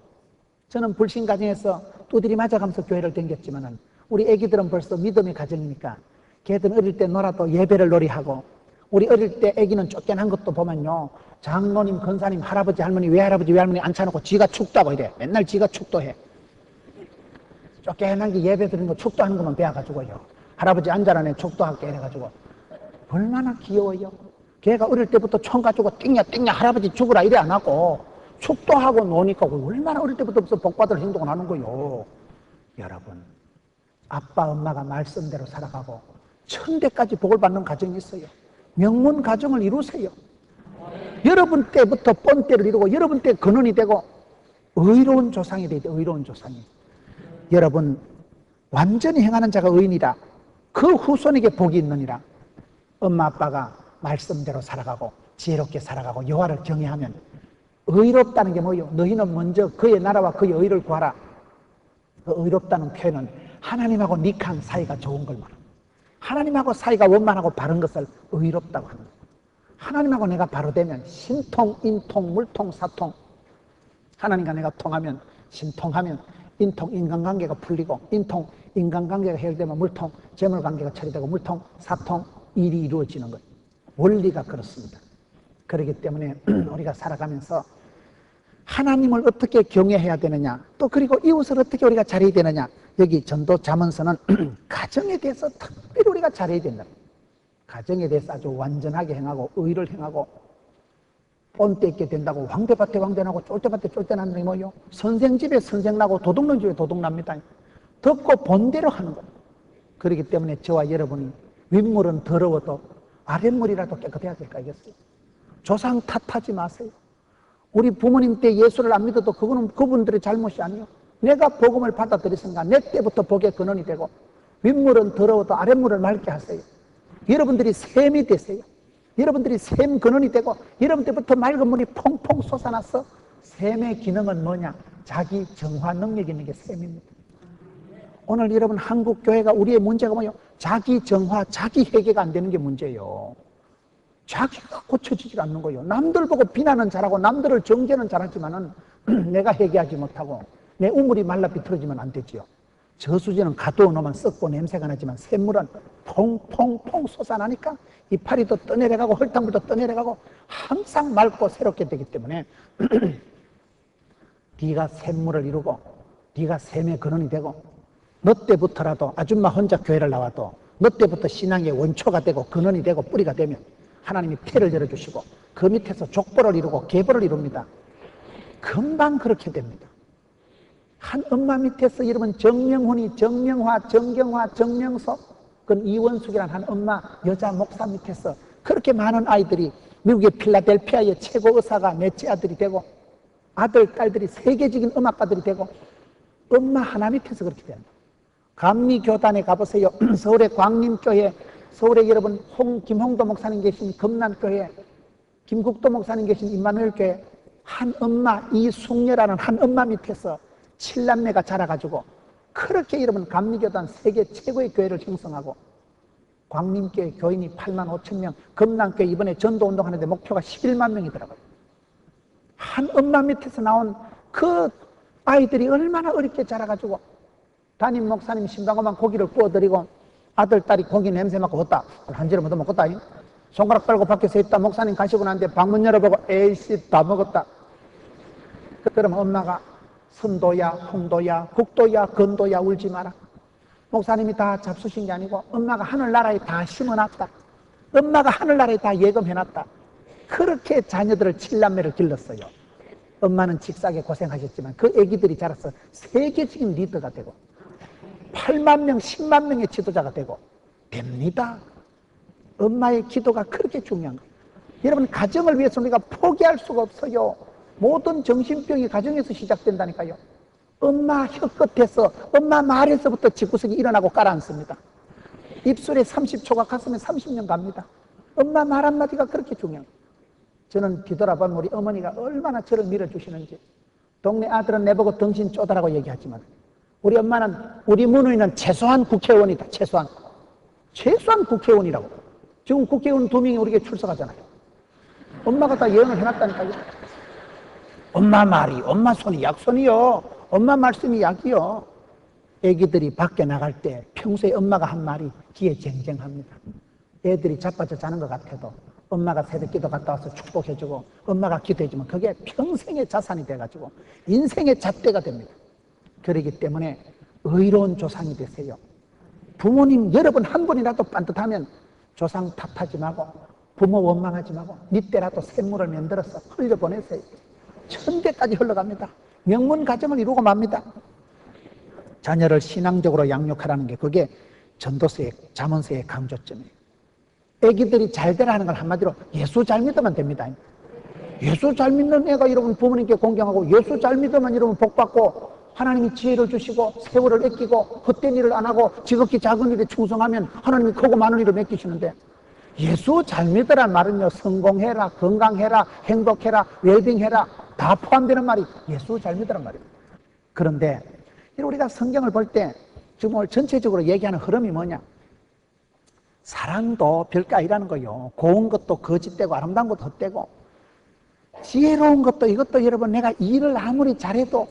저는 불신가정에서 두드리 맞아가면서 교회를 댕겼지만은 우리 애기들은 벌써 믿음의 가정이니까 걔들은 어릴 때 놀아도 예배를 놀이하고, 우리 어릴 때 애기는 쫓겨난 것도 보면요 장로님 권사님 할아버지 할머니 외할아버지 외할머니 앉혀놓고 지가 축도하고 이래. 맨날 지가 축도해. 쫓겨난 게 예배 드리는 거 축도하는 것만 배워가지고요 할아버지 앉아라네 축도할게 이래가지고 얼마나 귀여워요. 걔가 어릴 때부터 총 가지고 띵야 띵야 할아버지 죽으라 이래 안 하고 축도하고 노니까 얼마나 어릴 때부터 복받을 행동을 하는 거요. 여러분 아빠 엄마가 말씀대로 살아가고 1000대까지 복을 받는 가정이 있어요. 명문 가정을 이루세요. 여러분 때부터 본때를 이루고 여러분 때 근원이 되고 의로운 조상이 되죠. 의로운 조상이. 여러분 완전히 행하는 자가 의인이라 그 후손에게 복이 있느니라. 엄마 아빠가 말씀대로 살아가고 지혜롭게 살아가고 여호와를 경외하면, 의롭다는 게 뭐예요? 너희는 먼저 그의 나라와 그의 의를 구하라. 그 의롭다는 표현은 하나님하고 니칸 사이가 좋은 걸 말합니다. 하나님하고 사이가 원만하고 바른 것을 의롭다고 합니다. 하나님하고 내가 바로 되면 신통, 인통, 물통, 사통, 하나님과 내가 통하면, 신통하면 인통, 인간관계가 풀리고, 인통, 인간관계가 해결되면 물통, 재물관계가 처리되고, 물통, 사통, 일이 이루어지는 거예요. 원리가 그렇습니다. 그렇기 때문에 우리가 살아가면서 하나님을 어떻게 경외해야 되느냐, 또 그리고 이웃을 어떻게 우리가 잘해야 되느냐, 여기 전도 잠언서는 가정에 대해서 특별히 우리가 잘해야 된다. 가정에 대해서 아주 완전하게 행하고 의를 행하고, 본때 있게 된다고 황대밭에 황대나고 쫄대밭에 쫄대나는 게 뭐예요? 선생 집에 선생나고 도둑놈 집에 도둑납니다. 듣고 본대로 하는 거예요. 그렇기 때문에 저와 여러분이 윗물은 더러워도 아랫물이라도 깨끗해야 될 거 알겠어요? 조상 탓하지 마세요. 우리 부모님 때 예수를 안 믿어도 그거는 그분들의 잘못이 아니에요. 내가 복음을 받아들였으니까 내 때부터 복의 근원이 되고, 윗물은 더러워도 아랫물을 맑게 하세요. 여러분들이 샘이 되세요. 여러분들이 샘 근원이 되고, 여러분 때부터 맑은 물이 퐁퐁 솟아나서, 샘의 기능은 뭐냐? 자기 정화 능력이 있는 게 샘입니다. 오늘 여러분 한국 교회가 우리의 문제가 뭐예요? 자기 정화, 자기 회개가 안 되는 게 문제예요. 자기가 고쳐지질 않는 거예요. 남들 보고 비난은 잘하고 남들을 정죄는 잘하지만은 내가 회개하지 못하고 내 우물이 말라 비틀어지면 안 되지요. 저수지는 가두어 놓으면 썩고 냄새가 나지만 샘물은 퐁퐁퐁 솟아나니까 이파리도 떠내려가고 헐탕물도 떠내려가고 항상 맑고 새롭게 되기 때문에 네가 샘물을 이루고 네가 샘의 근원이 되고, 너 때부터라도 아줌마 혼자 교회를 나와도 너 때부터 신앙의 원초가 되고 근원이 되고 뿌리가 되면 하나님이 태를 열어주시고 그 밑에서 족보를 이루고 계보를 이룹니다. 금방 그렇게 됩니다. 한 엄마 밑에서 여러분 정명훈이, 정명화, 정경화, 정명서, 그건 이원숙이라는 한 엄마 여자 목사 밑에서 그렇게 많은 아이들이 미국의 필라델피아의 최고 의사가 넷째 아들이 되고 아들, 딸들이 세계적인 음악가들이 되고 엄마 하나 밑에서 그렇게 됩니다. 감리교단에 가보세요. 서울의 광림교회, 서울에 여러분 김홍도 목사님 계신 금남교회, 김국도 목사님 계신 임마누엘교회, 한 엄마 이숙녀라는 한 엄마 밑에서 7남매가 자라가지고 그렇게 여러분 감리교단 세계 최고의 교회를 형성하고 광림교회 교인이 8만 5천 명, 금남교회 이번에 전도운동하는데 목표가 11만 명이더라고요. 한 엄마 밑에서 나온 그 아이들이 얼마나 어렵게 자라가지고 담임 목사님 신방어만 고기를 구워드리고 아들, 딸이 고기 냄새 맡고 걷다. 한 지를 못 먹었다. 손가락 빨고 밖에서 있다. 목사님 가시고 난데 방문 열어보고 에이씨 다 먹었다. 그러면 엄마가 선도야, 홍도야, 국도야, 건도야 울지 마라. 목사님이 다 잡수신 게 아니고 엄마가 하늘나라에 다 심어놨다. 엄마가 하늘나라에 다 예금해놨다. 그렇게 자녀들을 7남매를 길렀어요. 엄마는 직사게 고생하셨지만 그 애기들이 자라서 세계적인 리더가 되고 8만 명, 10만 명의 지도자가 되고 됩니다. 엄마의 기도가 그렇게 중요한 거예요. 여러분 가정을 위해서 우리가 포기할 수가 없어요. 모든 정신병이 가정에서 시작된다니까요. 엄마 혀끝에서 엄마 말에서부터 집구석이 일어나고 가라앉습니다. 입술에 30초가 가슴에 30년 갑니다. 엄마 말 한마디가 그렇게 중요해요. 저는 뒤돌아보면 우리 어머니가 얼마나 저를 밀어주시는지. 동네 아들은 내보고 덩신 쪼다라고 얘기하지만 우리 엄마는 우리 문의는 최소한 국회의원이다. 최소한 국회의원이라고. 지금 국회의원 2명이 우리에게 출석하잖아요. 엄마가 다 예언을 해놨다니까요. 엄마 말이, 엄마 손이 약손이요. 엄마 말씀이 약이요. 애기들이 밖에 나갈 때 평소에 엄마가 한 말이 귀에 쟁쟁합니다. 애들이 자빠져 자는 것 같아도 엄마가 새벽기도 갔다 와서 축복해주고 엄마가 기도해주면 그게 평생의 자산이 돼가지고 인생의 잣대가 됩니다. 그렇기 때문에 의로운 조상이 되세요. 부모님 여러분 한 분이라도 반듯하면 조상 탓하지 말고 부모 원망하지 말고 니때라도 샘물을 만들어서 흘려보내세요. 천대까지 흘러갑니다. 명문 가정을 이루고 맙니다. 자녀를 신앙적으로 양육하라는 게 그게 전도서의 잠언서의 강조점이에요. 애기들이 잘 되라는 걸 한마디로 예수 잘 믿으면 됩니다. 예수 잘 믿는 애가 여러분 부모님께 공경하고 예수 잘 믿으면 여러분 복받고 하나님이 지혜를 주시고 세월을 아끼고 헛된 일을 안 하고 지극히 작은 일에 충성하면 하나님이 크고 많은 일을 맡기시는데 예수 잘 믿으란 말은요 성공해라, 건강해라, 행복해라, 웰빙해라 다 포함되는 말이 예수 잘 믿으란 말입니다. 그런데 우리가 성경을 볼 때 지금 오늘 전체적으로 얘기하는 흐름이 뭐냐? 사랑도 별거 아니라는 거요. 고운 것도 거짓되고 아름다운 것도 헛되고 지혜로운 것도 이것도 여러분 내가 일을 아무리 잘해도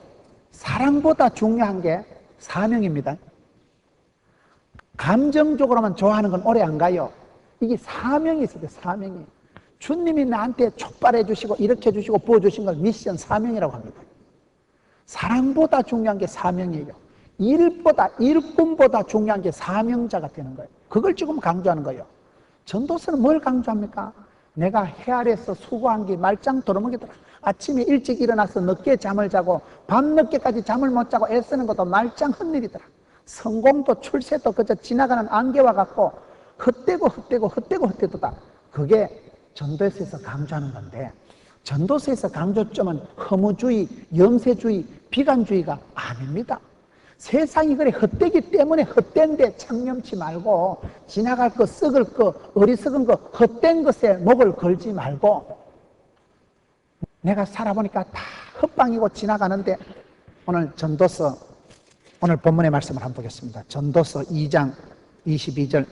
사랑보다 중요한 게 사명입니다. 감정적으로만 좋아하는 건 오래 안 가요. 이게 사명이 있어요. 사명이. 주님이 나한테 촉발해 주시고 이렇게 해주시고 부어주신 걸 미션 사명이라고 합니다. 사랑보다 중요한 게 사명이에요. 일꾼보다 중요한 게 사명자가 되는 거예요. 그걸 지금 강조하는 거예요. 전도서는 뭘 강조합니까? 내가 해 아래서 수고한 게 말짱 도루묵이더라. 아침에 일찍 일어나서 늦게 잠을 자고 밤늦게까지 잠을 못 자고 애쓰는 것도 말짱 헛일이더라. 성공도 출세도 그저 지나가는 안개와 같고 헛되도다. 그게 전도서에서 강조하는 건데 전도서에서 강조점은 허무주의, 염세주의, 비관주의가 아닙니다. 세상이 그래 헛되기 때문에 헛된데 창념치 말고 지나갈 거, 썩을 거, 어리석은 거, 헛된 것에 목을 걸지 말고 내가 살아보니까 다 헛방이고 지나가는데 오늘 전도서 오늘 본문의 말씀을 한번 보겠습니다. 전도서 2장 22절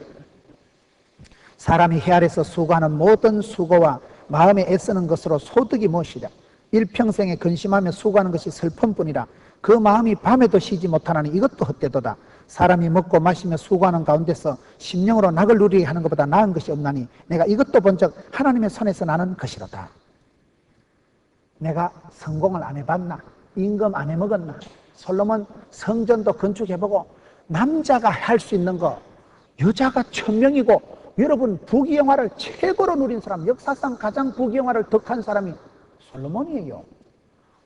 사람이 해 아래서 수고하는 모든 수고와 마음에 애쓰는 것으로 소득이 무엇이랴 일평생에 근심하며 수고하는 것이 슬픔뿐이라 그 마음이 밤에도 쉬지 못하나니 이것도 헛되도다. 사람이 먹고 마시며 수고하는 가운데서 심령으로 낙을 누리게 하는 것보다 나은 것이 없나니 내가 이것도 본즉 하나님의 손에서 나는 것이로다. 내가 성공을 안 해봤나? 임금 안 해먹었나? 솔로몬 성전도 건축해보고 남자가 할 수 있는 거 여자가 1000명이고 여러분 부귀영화를 최고로 누린 사람, 역사상 가장 부귀영화를 덕한 사람이 솔로몬이에요.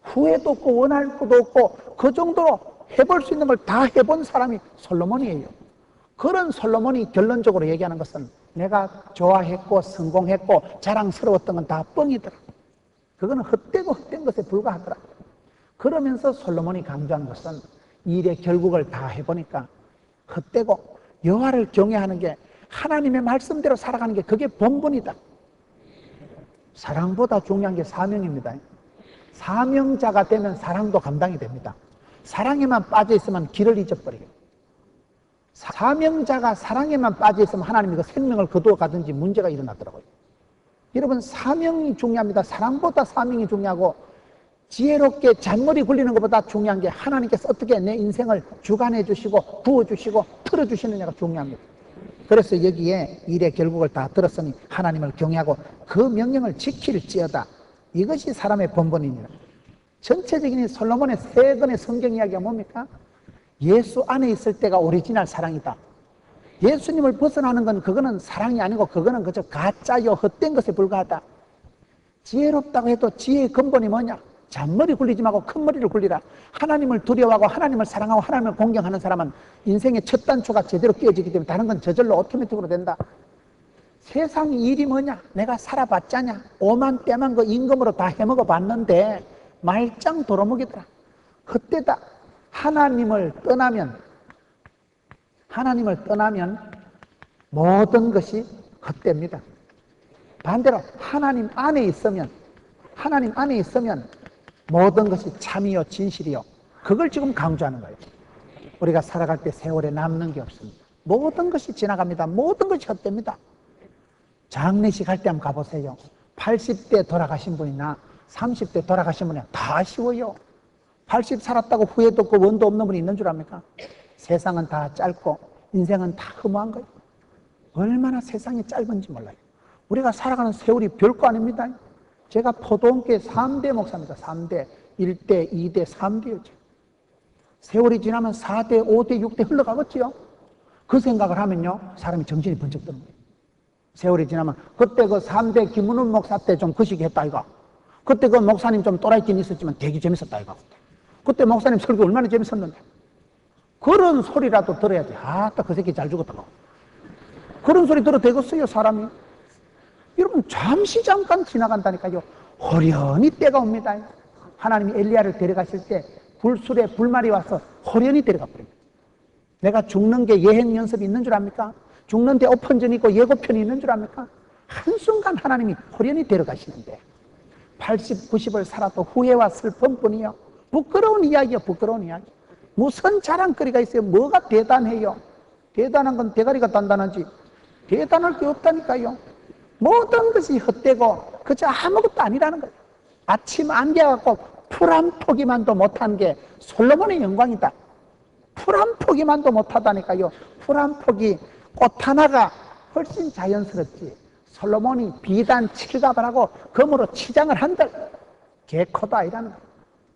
후회도 없고 원할 것도 없고 그 정도로 해볼 수 있는 걸 다 해본 사람이 솔로몬이에요. 그런 솔로몬이 결론적으로 얘기하는 것은 내가 좋아했고 성공했고 자랑스러웠던 건 다 뻥이더라. 그거는 헛되고 헛된 것에 불과하더라. 그러면서 솔로몬이 강조하는 것은 일의 결국을 다 해보니까 헛되고 여호와를 경외하는 게 하나님의 말씀대로 살아가는 게 그게 본분이다. 사랑보다 중요한 게 사명입니다. 사명자가 되면 사랑도 감당이 됩니다. 사랑에만 빠져 있으면 길을 잊어버려요. 사명자가 사랑에만 빠져 있으면 하나님이 그 생명을 거두어 가든지 문제가 일어나더라고요. 여러분 사명이 중요합니다. 사랑보다 사명이 중요하고 지혜롭게 잔머리 굴리는 것보다 중요한 게 하나님께서 어떻게 내 인생을 주관해 주시고 부어주시고 틀어주시느냐가 중요합니다. 그래서 여기에 일의 결국을 다 들었으니 하나님을 경외하고 그 명령을 지킬지어다. 이것이 사람의 본분입니다. 전체적인 솔로몬의 3권의 성경 이야기가 뭡니까? 예수 안에 있을 때가 오리지널 사랑이다. 예수님을 벗어나는 건 그거는 사랑이 아니고 그거는 그저 가짜요 헛된 것에 불과하다. 지혜롭다고 해도 지혜의 근본이 뭐냐? 잔머리 굴리지 말고 큰 머리를 굴리라. 하나님을 두려워하고 하나님을 사랑하고 하나님을 공경하는 사람은 인생의 첫 단추가 제대로 끼워지기 때문에 다른 건 저절로 오토매틱으로 된다. 세상 일이 뭐냐? 내가 살아봤자냐? 오만 때만 그 임금으로 다 해먹어 봤는데 말짱 도로묵이더라. 헛되다. 하나님을 떠나면 모든 것이 헛됩니다. 반대로 하나님 안에 있으면 모든 것이 참이요 진실이요. 그걸 지금 강조하는 거예요. 우리가 살아갈 때 세월에 남는 게 없습니다. 모든 것이 지나갑니다. 모든 것이 헛됩니다. 장례식 할 때 한번 가보세요. 80대 돌아가신 분이나 30대 돌아가신 분이나 다 아쉬워요. 80 살았다고 후회도 없고 원도 없는 분이 있는 줄 압니까? 세상은 다 짧고 인생은 다 허무한 거예요. 얼마나 세상이 짧은지 몰라요. 우리가 살아가는 세월이 별거 아닙니다. 제가 포도원교회 3대 목사입니다. 3대, 1대, 2대, 3대요. 세월이 지나면 4대, 5대, 6대 흘러가겠지요. 그 생각을 하면요 사람이 정신이 번쩍 드는 거예요. 세월이 지나면 그때 그 3대 김은훈 목사 때 좀 거시기 했다 이거. 그때 그 목사님 좀 또라이끼는 있었지만 되게 재밌었다 이거. 그때 목사님 설교 얼마나 재밌었는데. 그런 소리라도 들어야지. 아따 그 새끼 잘 죽었다. 그런 소리 들어도 되겠어요 사람이. 여러분 잠깐 지나간다니까요. 호련히 때가 옵니다. 하나님이 엘리야를 데려가실 때 불술에 불말이 와서 호련히 데려가 버립니다. 내가 죽는 게 예행 연습이 있는 줄 압니까? 죽는데 오픈전이 있고 예고편이 있는 줄 압니까? 한순간 하나님이 호련히 데려가시는데 80, 90을 살아도 후회와 슬픔뿐이요. 부끄러운 이야기요. 부끄러운 이야기. 무슨 자랑거리가 있어요? 뭐가 대단해요? 대단한 건 대가리가 단단하지 대단할 게 없다니까요. 모든 것이 헛되고 그저 아무것도 아니라는 거예요. 아침 안개갖고 풀 한 포기만도 못한 게 솔로몬의 영광이다. 풀 한 포기만도 못하다니까요. 풀 한 포기 꽃 하나가 훨씬 자연스럽지. 솔로몬이 비단 칠갑을 하고 금으로 치장을 한들 개코도 아니라는 거예요.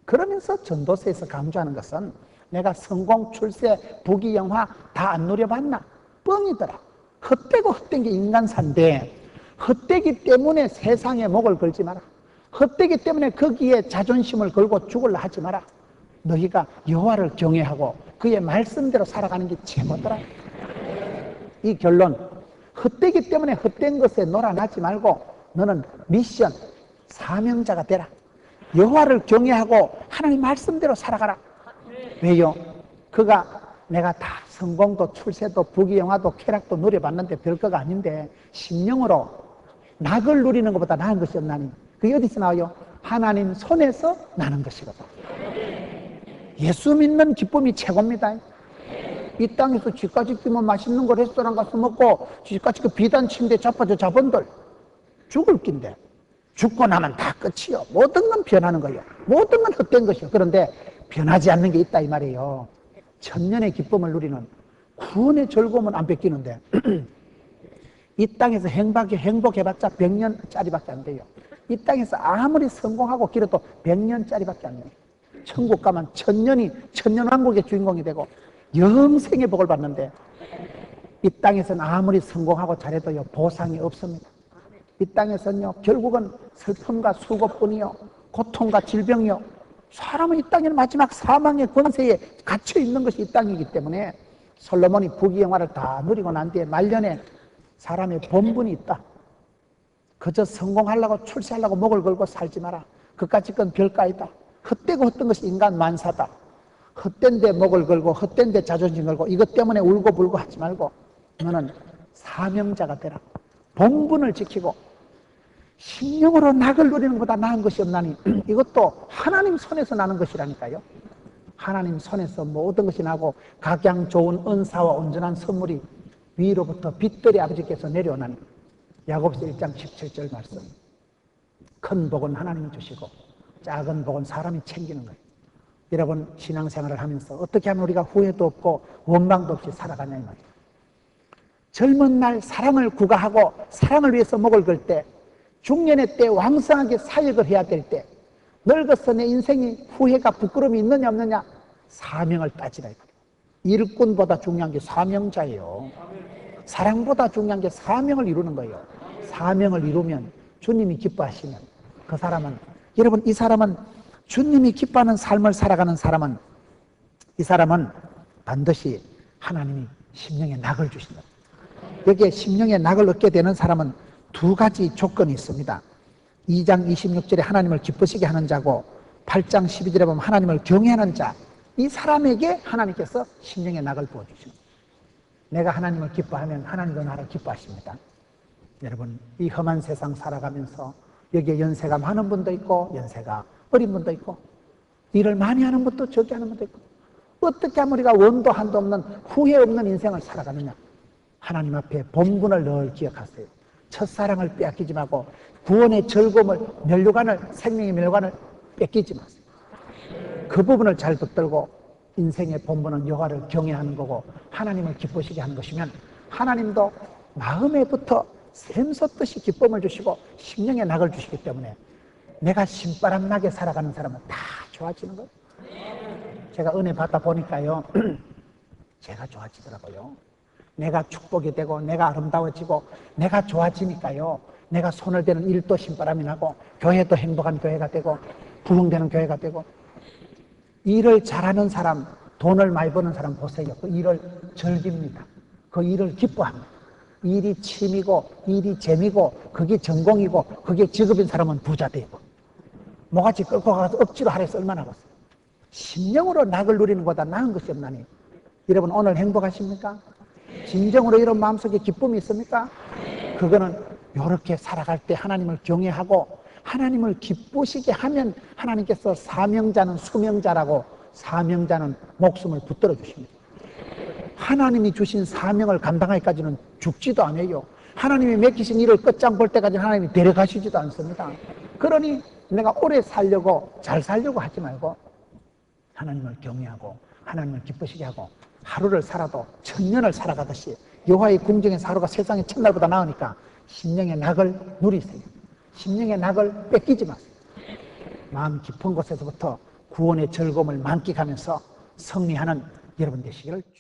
그러면서 전도서에서 강조하는 것은 내가 성공, 출세, 부귀영화 다 안 누려봤나? 뻥이더라. 헛되고 헛된 게 인간사인데 헛되기 때문에 세상에 목을 걸지 마라. 헛되기 때문에 거기에 자존심을 걸고 죽으려 하지 마라. 너희가 여호와를 경외하고 그의 말씀대로 살아가는 게 최고더라. 이 결론, 헛되기 때문에 헛된 것에 놀아나지 말고 너는 미션, 사명자가 되라. 여호와를 경외하고 하나님 말씀대로 살아가라. 왜요? 그가 내가 다 성공도 출세도 부귀영화도 쾌락도 누려봤는데 별거가 아닌데 심령으로 낙을 누리는 것보다 나은 것이 없나니 그게 어디서 나와요? 하나님 손에서 나는 것이거든. 예수 믿는 기쁨이 최고입니다. 이 땅에서 집까지 끼면 맛있는 거 레스토랑 가서 먹고 집까지 그 비단 침대 자빠져 자본들 죽을 낀데 죽고 나면 다 끝이요. 모든 건 변하는 거예요. 모든 건 헛된 것이요. 그런데 변하지 않는 게 있다 이 말이에요. 천년의 기쁨을 누리는 구원의 즐거움은 안 뺏기는데 이 땅에서 행복해봤자 100년짜리밖에 안 돼요. 이 땅에서 아무리 성공하고 길어도 100년짜리밖에 안 돼요. 천국 가면 천년왕국의 주인공이 되고 영생의 복을 받는데 이 땅에서는 아무리 성공하고 잘해도요, 보상이 없습니다. 이 땅에서는요, 결국은 슬픔과 수고뿐이요, 고통과 질병이요, 사람은 이 땅에는 마지막 사망의 권세에 갇혀 있는 것이 이 땅이기 때문에 솔로몬이 부귀영화를 다 누리고 난 뒤에 말년에 사람의 본분이 있다. 그저 성공하려고 출세하려고 목을 걸고 살지 마라. 그까짓 건 별가이다. 헛되고 헛된 것이 인간 만사다. 헛된 데 목을 걸고 헛된 데 자존심 걸고 이것 때문에 울고불고 하지 말고 너는 사명자가 되라. 본분을 지키고 심령으로 낙을 누리는 것보다 나은 것이 없나니 이것도 하나님 손에서 나는 것이라니까요. 하나님 손에서 모든 것이 나고 각양 좋은 은사와 온전한 선물이 위로부터 빛들이 아버지께서 내려오나니 야고보서 1장 17절 말씀. 큰 복은 하나님이 주시고 작은 복은 사람이 챙기는 거예요. 여러분 신앙생활을 하면서 어떻게 하면 우리가 후회도 없고 원망도 없이 살아가냐 이 말이에요. 젊은 날 사랑을 구가하고 사랑을 위해서 목을 걸 때, 중년의 때 왕성하게 사역을 해야 될 때, 늙어서 내 인생이 후회가 부끄러움이 있느냐 없느냐 사명을 따지라 이 말이에요. 일꾼보다 중요한 게 사명자예요. 사랑보다 중요한 게 사명을 이루는 거예요. 사명을 이루면 주님이 기뻐하시면 그 사람은, 여러분 이 사람은 주님이 기뻐하는 삶을 살아가는 사람은, 이 사람은 반드시 하나님이 심령에 낙을 주신다. 여기에 심령에 낙을 얻게 되는 사람은 두 가지 조건이 있습니다. 2장 26절에 하나님을 기쁘시게 하는 자고 8장 12절에 보면 하나님을 경외하는 자, 이 사람에게 하나님께서 심령에 낙을 부어주십니다. 내가 하나님을 기뻐하면 하나님도 나를 기뻐하십니다. 여러분 이 험한 세상 살아가면서 여기에 연세가 많은 분도 있고 연세가 어린 분도 있고 일을 많이 하는 분도 적게 하는 분도 있고 어떻게 하면 우리가 원도 한도 없는 후회 없는 인생을 살아가느냐. 하나님 앞에 본분을 늘 기억하세요. 첫사랑을 빼앗기지 말고 구원의 즐거움을, 면류관을, 생명의 면류관을 뺏기지 마세요. 그 부분을 잘 붙들고 인생의 본분은 여호와를 경외하는 거고 하나님을 기쁘시게 하는 것이면 하나님도 마음에부터 샘솟듯이 기쁨을 주시고 심령에 낙을 주시기 때문에 내가 신바람 나게 살아가는 사람은 다 좋아지는 거예요. 제가 은혜 받다 보니까요, 제가 좋아지더라고요. 내가 축복이 되고 내가 아름다워지고 내가 좋아지니까요, 내가 손을 대는 일도 신바람이 나고 교회도 행복한 교회가 되고 부흥되는 교회가 되고. 일을 잘하는 사람, 돈을 많이 버는 사람 보세요. 그 일을 즐깁니다. 그 일을 기뻐합니다. 일이 취미고 일이 재미고 그게 전공이고 그게 직업인 사람은 부자 되고, 모가지 끌고 가서 억지로 하래서 얼마나 갔어요. 심령으로 낙을 누리는 것보다 나은 것이 없나니. 여러분 오늘 행복하십니까? 진정으로 이런 마음속에 기쁨이 있습니까? 그거는 이렇게 살아갈 때 하나님을 경외하고 하나님을 기쁘시게 하면 하나님께서 사명자는 수명자라고, 사명자는 목숨을 붙들어 주십니다. 하나님이 주신 사명을 감당하기까지는 죽지도 않아요. 하나님이 맡기신 일을 끝장 볼 때까지 하나님이 데려가시지도 않습니다. 그러니 내가 오래 살려고, 잘 살려고 하지 말고 하나님을 경외하고 하나님을 기쁘시게 하고 하루를 살아도 천년을 살아가듯이 여호와의 궁정에서 하루가 세상의 첫날보다 나으니까 심령의 낙을 누리세요. 심령의 낙을 뺏기지 마세요. 마음 깊은 곳에서부터 구원의 즐거움을 만끽하면서 승리하는 여러분 되시기를